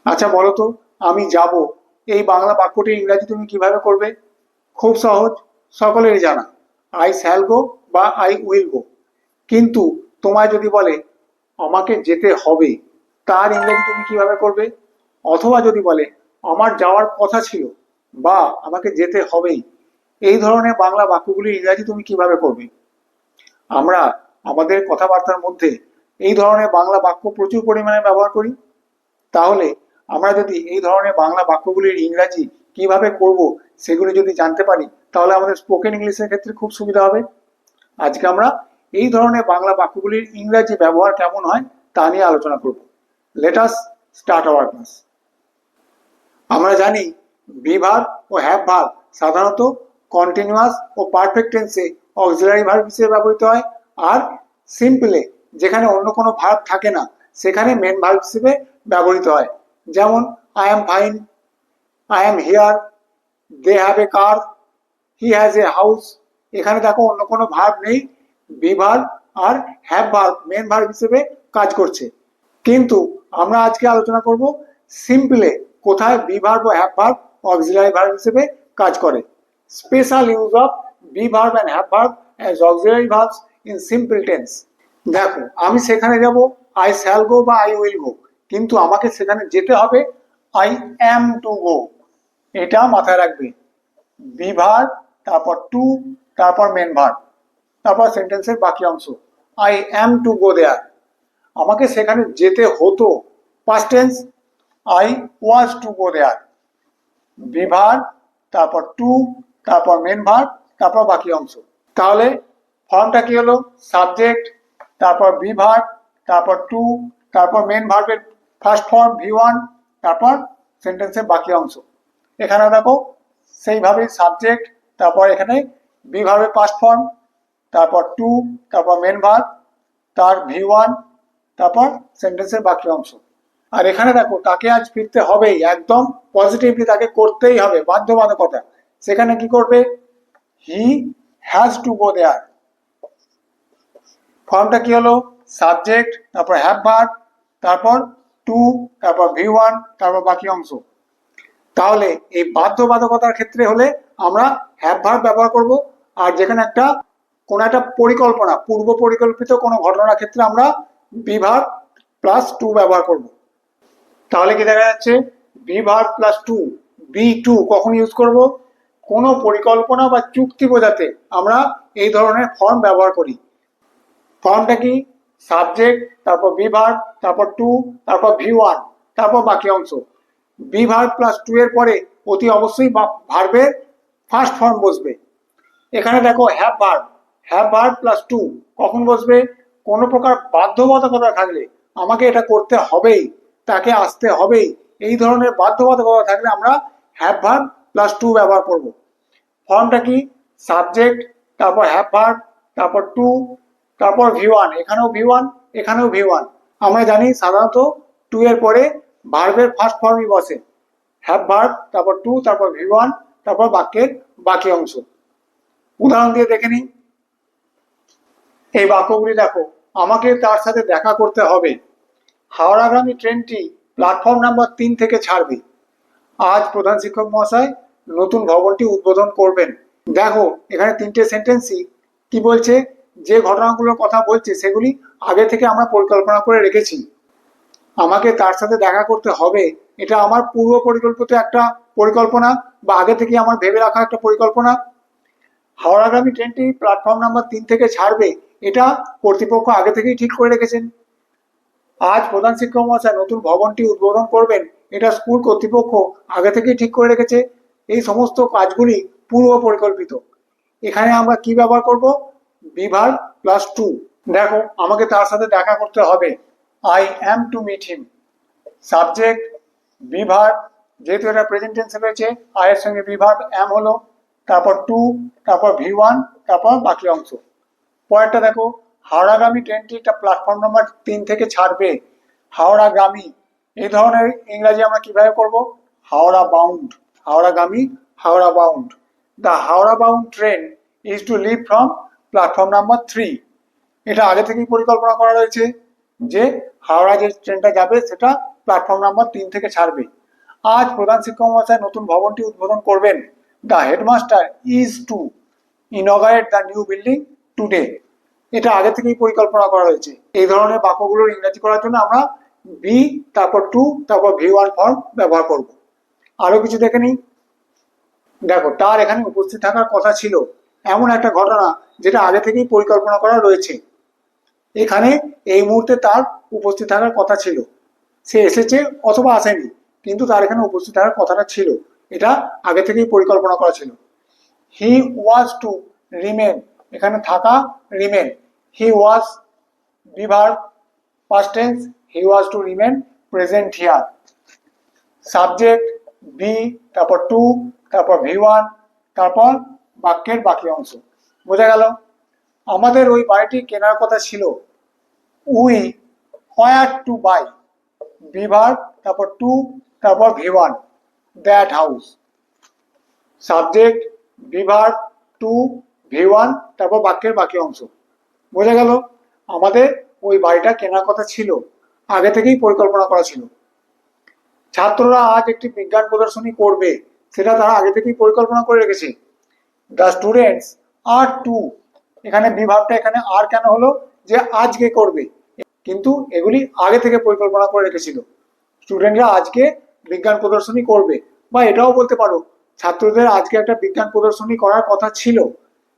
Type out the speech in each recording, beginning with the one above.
আচ্ছা বলো তো, আমি যাব, এই বাংলা বাক্যটি ইংরাজি তুমি কিভাবে করবে? খুব সহজ, সকলেরই জানা। আই শ্যাল গো বা আই উইল গো। কিন্তু তোমায় যদি বলে আমাকে যেতে হবে, তার ইংরেজি তুমি কিভাবে করবে? অথবা যদি বলে আমার যাওয়ার কথা ছিল বা আমাকে যেতে হবেই, এই ধরনের বাংলা বাক্যগুলির ইংরাজি তুমি কিভাবে করবে? আমরা আমাদের কথাবার্তার মধ্যে এই ধরনের বাংলা বাক্য প্রচুর পরিমাণে ব্যবহার করি। তাহলে আমরা যদি এই ধরনের বাংলা বাক্যগুলির ইংরাজি কিভাবে করব সেগুলি যদি জানতে পারি, তাহলে আমাদের স্পোকেন ইংলিশের ক্ষেত্রে খুব সুবিধা হবে। আজকে আমরা এই ধরনের বাংলা বাক্যগুলির ইংরাজি ব্যবহার কেমন হয় তা নিয়ে আলোচনা করব। Let us start our class. আমরা জানি বি ভার্ব ও হ্যাভ ভার্ব সাধারণত কন্টিনিউয়াস ও পারফেক্ট টেন্সে অক্সিলারি ভার্ব হিসেবে ব্যবহৃত হয়, আর সিম্পলে, যেখানে অন্য কোনো ভার্ব থাকে না, সেখানে মেন ভার্ব হিসেবে ব্যবহৃত হয়। যেমন I am fine, I am here, they have a car, he has a house. এখানে দেখো অন্য কোনো ভার্ব নেই, বি ভার্ব আর হ্যাভ ভার্ব মেন ভার্ব হিসেবে কাজ করছে। কিন্তু আমরা আজকে আলোচনা করব সিম্পলে কোথায় বি ভার্ব ও হ্যাভ ভার্ব অক্সিলারি ভার্ব হিসেবে কাজ করে। Special use of be verb and have verb as auxiliary verbs in simple tense. দেখো, আমি সেখানে যাব আই শ্যাল গো বা আই উইল গো, কিন্তু আমাকে সেখানে যেতে হবে আই অ্যাম টু গো। এটা মাথায় রাখবে। বি ভার্ব, তারপর টু, তারপর মেন ভার্ব, তারপর সেন্টেন্সের বাকি অংশ। আই অ্যাম টু গো দেয়ার, আমাকে সেখানে যেতে হতো। Past tense, I was to go there. Be verb, তারপর টু, তারপর মেন ভার্ব, তারপর বাকি অংশ। তাহলে ফর্মটা কি হলো? সাবজেক্ট, তারপর বি ভার্ব, তারপর টু, তারপর মেন ভার্বের ফার্স্ট ফর্ম ভি ওয়ান, তারপর সেন্টেন্সের বাকি অংশ। এখানে দেখো সেইভাবেই সাবজেক্ট, তারপর এখানে বি ভার্বের ফার্স্ট ফর্ম, তারপর টু, তারপর মেন ভার্ব, তার ভি ওয়ান, তারপর সেন্টেন্সের বাকি অংশ। আর এখানে দেখো তাকে আজ ফিরতে হবেই, একদম পজিটিভলি তাকে করতেই হবে, বাধ্যবাধকতা। সেখানে কি করবে? হি হ্যাজ টু গো দেয়ার। ফর্মটা কি হলো? সাবজেক্ট, তারপর হ্যাভ ভার্ব, তারপর টু, তারপর ভি ওয়ান, তারপর বাকি অংশ। তাহলে এই বাধ্যবাধকতার ক্ষেত্রে হলে আমরা হ্যাভ ভার্ব ব্যবহার করব, আর যেখানে কোনো একটা পরিকল্পনা, পূর্ব পরিকল্পিত কোনো ঘটনার ক্ষেত্রে আমরা বি ভার্ব প্লাস টু ব্যবহার করব। তাহলে কি দেখা যাচ্ছে? Be verb plus to, be to কখন ইউজ করব? কোনো পরিকল্পনা বা চুক্তি বোঝাতে আমরা এই ধরনের ফর্ম ব্যবহার করি। ফর্মটা কি? সাবজেক্ট, তারপর বি ভার্ব, তারপর টু, তারপর ভি ওয়ান, তারপর বাকি অংশ। বি ভার্ব প্লাস টু এর পরে অতি অবশ্যই ভার্বের ফার্স্ট ফর্ম বসবে। এখানে দেখো have verb, have verb plus to কখন বসবে? কোনো প্রকার বাধ্যবাধকতা থাকলে, আমাকে এটা করতে হবেই, তাকে আসতে হবেই, এই ধরনের বাধ্যবাধকতা থাকলে আমরা হ্যাভ ভার্ব প্লাস টু ব্যবহার করব। ফর্মটা কি? সাবজেক্ট, তারপর হ্যাভ ভার্ব, তারপর টু, তারপর ভি ওয়ান, এখানেও ভি ওয়ান, এখানেও ভি ওয়ান। আমরা জানি সাধারণত টু এর পরে ভার্বের ফার্স্ট ফর্মই বসে। হ্যাভ ভার্ব, তারপর টু, তারপর ভি ওয়ান, তারপর বাক্যের বাকি অংশ। উদাহরণ দিয়ে দেখে নিই। এই বাক্যগুলি দেখো, আমাকে তার সাথে দেখা করতে হবে। হাওড়াগামী ট্রেনটি প্ল্যাটফর্ম নাম্বার 3 থেকে ছাড়বে। আজ প্রধান শিক্ষক মহাশয় নতুন ভবনটি উদ্বোধন করবেন। দেখো এখানে তিনটে সেন্টেন্সই কি বলছে? যে ঘটনাগুলোর কথা বলছে সেগুলি আগে থেকে আমরা পরিকল্পনা করে রেখেছি। আমাকে তার সাথে দেখা করতে হবে, এটা আমার পূর্ব পরিকল্পিত একটা পরিকল্পনা, বা আগে থেকে আমার ভেবে রাখা একটা পরিকল্পনা। হাওড়াগামী ট্রেনটি প্ল্যাটফর্ম নাম্বার 3 থেকে ছাড়বে, এটা কর্তৃপক্ষ আগে থেকেই ঠিক করে রেখেছেন। আজ প্রধান শিক্ষক মহাশয় নতুন ভবনটি উদ্বোধন করবেন, এটা স্কুল কর্তৃপক্ষ আগে থেকেই ঠিক করে রেখেছে। এই সমস্ত কাজগুলি পূর্ব পরিকল্পিত। এখানে আমরা কি ব্যবহার করব? Be verb plus to. দেখো আমাকে তার সাথে দেখা করতে হবে, I am to meet him. Subject, be verb, যেহেতু এটা প্রেজেন্ট টেন্সে রয়েছে, আই এর সঙ্গে বি ভার্ব অ্যাম হলো, তারপর টু, তারপর ভি ওয়ান, তারপর বাকি অংশ। পরেরটা দেখো, হাওড়াগামী ট্রেনটি প্ল্যাটফর্ম নাম্বার 3 থেকে ছাড়বে। হাওড়াগামী, এই ধরনের ইংরাজি আমরা কিভাবে করব? হাওড়া বাউন্ড, হাওড়াগামী, Howrah bound. The Howrah bound train is to leave from platform number 3। এটা আগে থেকেই পরিকল্পনা করা রয়েছে। যে হাওড়া যে ট্রেনটা যাবে সেটা প্ল্যাটফর্ম নাম্বার 3 থেকে ছাড়বে। আজ প্রধান শিক্ষক মহাশয় নতুন ভবনটি উদ্বোধন করবেন। The headmaster is to inaugurate the new building today. এটা আগে থেকেই পরিকল্পনা করা হয়েছে। এই ধরনের বাক্যগুলোর ইংরেজি করার জন্য আমরা বি, তারপর টু, তারপর V1 ফর্ম ব্যবহার করব। আরো কিছু দেখে নিই। দেখো, তার এখানে উপস্থিত থাকার কথা ছিল এমন একটা ঘটনা যেটা আগে থেকেই পরিকল্পনা করা রয়েছে। এখানে এই মুহূর্তে তার উপস্থিত থাকার কথা ছিল, সে এসেছে অথবা আসেনি, কিন্তু তার এখানে উপস্থিত থাকার কথাটা ছিল, এটা আগে থেকেই পরিকল্পনা করা ছিল। হি ওয়াজ টু রিমেন, এখানে থাকা remain, he was be verb past tense, he was to remain present here. Subject be, তারপর টু, তারপর V1, তারপর বাক্যের বাকি অংশ। বোঝা গেল? আমাদের ওই বাড়িটি কেনার কথা ছিল। We were to buy, be verb, তারপর টু, তারপর V1, that house. Subject be verb to, V1, তারপর বাক্যের বাকি অংশ। বোঝা গেল? আমাদের ওই বাড়িটা কেনার কথা ছিল, আগে থেকেই পরিকল্পনা করা ছিল। ছাত্ররা আজ একটি বিজ্ঞান প্রদর্শনী করবে, সেটা তারা আগে থেকেই পরিকল্পনা করে রেখেছে। দ্য স্টুডেন্টস আর টু, এখানে বিভাগটা এখানে আর কেন হলো, যে আজকে করবে, কিন্তু এগুলি আগে থেকে পরিকল্পনা করে রেখেছিল। স্টুডেন্টরা আজকে বিজ্ঞান প্রদর্শনী করবে, বা এটাও বলতে পারো ছাত্রদের আজকে একটা বিজ্ঞান প্রদর্শনী করার কথা ছিল,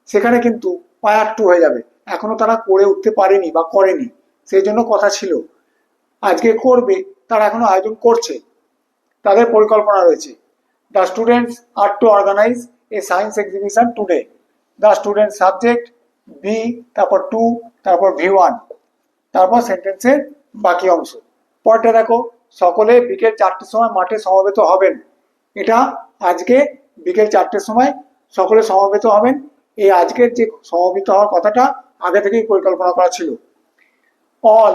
সেখানে কিন্তু পায়ার টু হয়ে যাবে, এখনো তারা করে উঠতে পারেনি বা করেনি, সেই জন্য কথা ছিল। আজকে করবে, তারা এখনো আয়োজন করছে, তাদের পরিকল্পনা রয়েছে। The students are to organise a science exhibition today. The student subject be, তারপর টু, তারপর V1, তারপর সেন্টেন্সের বাকি অংশ। পরটা দেখো, সকলে বিকেল 4টের সময় মাঠে সমবেত হবেন। এটা আজকে বিকেল 4টের সময় সকলে সমবেত হবেন। এই আজকের যে সমবেত হওয়ার কথাটা আগে থেকেই পরিকল্পনা করা ছিল। অল,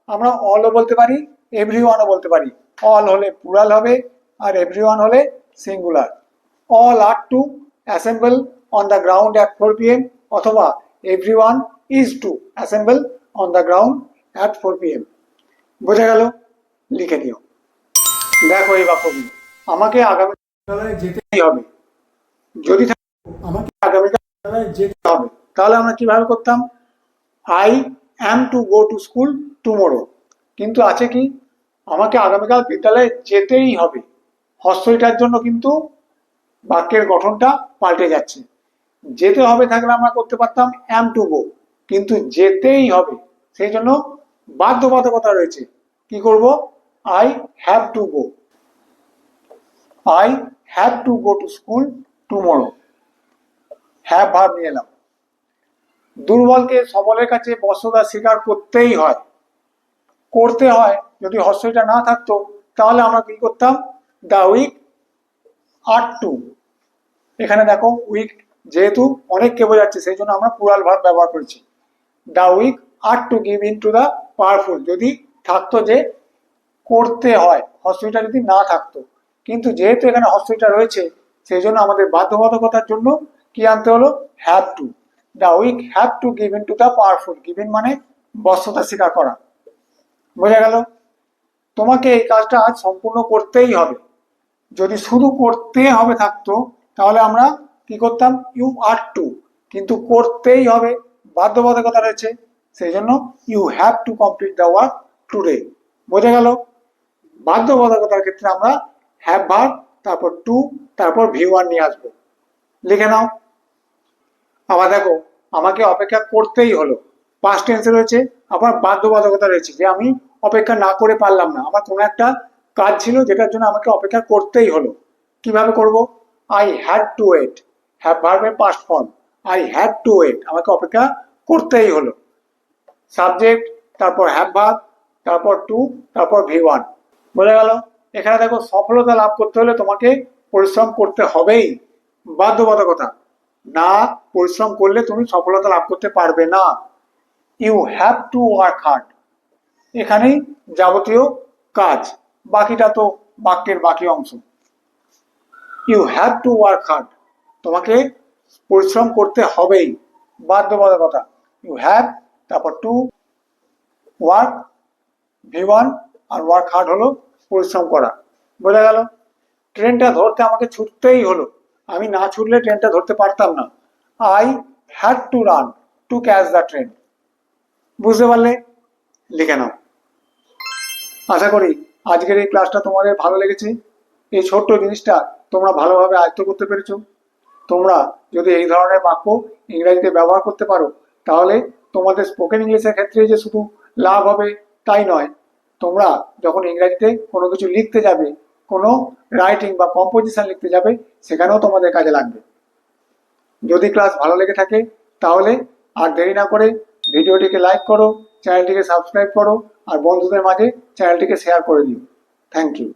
আমরা অলও বলতে পারি, এভরিওয়ানও বলতে পারি। অল হলে প্লুরাল হবে, আর এভরিওয়ান হলে singular. All are to assemble on the ground at 4 PM, অথবা everyone is to assemble on the ground at 4 PM। বোঝা গেল? লিখে দিও। দেখো এই বাক্যগুলো, আমাকে আগামীকাল যেতেই হবে। যদি আমাকে আগামীকাল যেতে হবে, তাহলে আমরা কিভাবে করতাম? I am to go to school tomorrow. কিন্তু আছে কি, আমাকে আগামীকাল বিদ্যালয়ে যেতেই হবে। হস্যইটার জন্য কিন্তু বাক্যের গঠনটা পাল্টে যাচ্ছে। যেতে হবে থাকলে আমরা করতে পারতাম অ্যাম টু গো, কিন্তু যেতেই হবে, সেই জন্য বাধ্যবাধকতা রয়েছে। কি করব? I have to go, I have to go to school tomorrow. Have verb নিয়ে এলাম। দুর্বলকে সবলের কাছে বশ্যতা স্বীকার করতেই হয়, করতে হয়। যদি হস্যইটা না থাকতো তাহলে আমরা কি করতাম? The weak are to. এখানে দেখো উইক যেহেতু অনেককে বোঝাচ্ছে, সেই জন্য আমরা প্লুরাল ভার্ব ব্যবহার করেছি। The weak are to give in to the powerful, যদি থাকতো যে করতে হয়, হস্যইটা যদি না থাকতো, কিন্তু যেহেতু এখানে হস্যইটা রয়েছে, সেই জন্য আমাদের বাধ্যবাধকতার জন্য কি আনতে হলো? Have to. The weak have to give in to the powerful. Give in মানে বশ্যতা স্বীকার করা। বোঝা গেল? তোমাকে এই কাজটা আজ সম্পূর্ণ করতেই হবে। যদি শুধু করতে হবে থাকতো তাহলে আমরা কি করতাম? You are to. কিন্তু করতেই হবে, বাধ্যবাধকতা রয়েছে, সেই জন্য you have to complete the work today. বোঝা গেল? বাধ্যবাধকতার ক্ষেত্রে আমরা হ্যাভ ভার্ব, তারপর টু, তারপর V1 নিয়ে আসবো। লিখে নাও। আবার দেখো, আমাকে অপেক্ষা করতেই হলো, পাস্ট টেন্সে রয়েছে, আবার বাধ্যবাধকতা রয়েছে যে আমি অপেক্ষা না করে পারলাম না, আমার কোনো একটা কাজ ছিল যেটার জন্য আমাকে অপেক্ষা করতেই হলো। কিভাবে করব? I had to wait, have ভার্বের past form. I had to wait, আমাকে অপেক্ষা করতেই হলো। সাবজেক্ট, তারপর হ্যাভ ভার্ব, তারপর টু, তারপর V1। বোঝা গেল? এখানে দেখো, সফলতা লাভ করতে হলে তোমাকে পরিশ্রম করতে হবেই, বাধ্যবাধকতা। না পরিশ্রম করলে তুমি সফলতা লাভ করতে পারবে না। You have to work hard, এখানেই যাবতীয় কাজ, বাকিটা তো বাক্যের বাকি অংশ। You have to work hard, তোমাকে পরিশ্রম করতে হবেই, বাধ্যবাধকতা। ইউ হ্যাভ, তারপর টু, ওয়ার্ক, V1 আর ওয়ার্ক হার্ড হলো পরিশ্রম করা। বোঝা গেল? ট্রেনটা ধরতে আমাকে ছুটতেই হলো, আমি না ছুটলে ট্রেনটা ধরতে পারতাম না। I had to run to catch the train. বুঝতে পারলে? লিখে নাও। আশা করি আজকের এই ক্লাসটা তোমাদের ভালো লেগেছে। এই ছোট্ট জিনিসটা তোমরা ভালোভাবে আয়ত্ত করতে পেরেছো। তোমরা যদি এই ধরনের বাক্য ইংরেজিতে ব্যবহার করতে পারো, তাহলে তোমাদের স্পোকেন ইংলিশের ক্ষেত্রে যে শুধু লাভ হবে তাই নয়, তোমরা যখন ইংরেজিতে কোনো কিছু লিখতে যাবে, কোনো রাইটিং বা কম্পোজিশন লিখতে যাবে, সেখানেও তোমাদের কাজে লাগবে। যদি ক্লাস ভালো লেগে থাকে তাহলে আর দেরি না করে ভিডিওটিকে লাইক করো, চ্যানেলটিকে সাবস্ক্রাইব করো আর বন্ধুদের মাঝে চ্যানেলটিকে শেয়ার করে দিও। Thank you.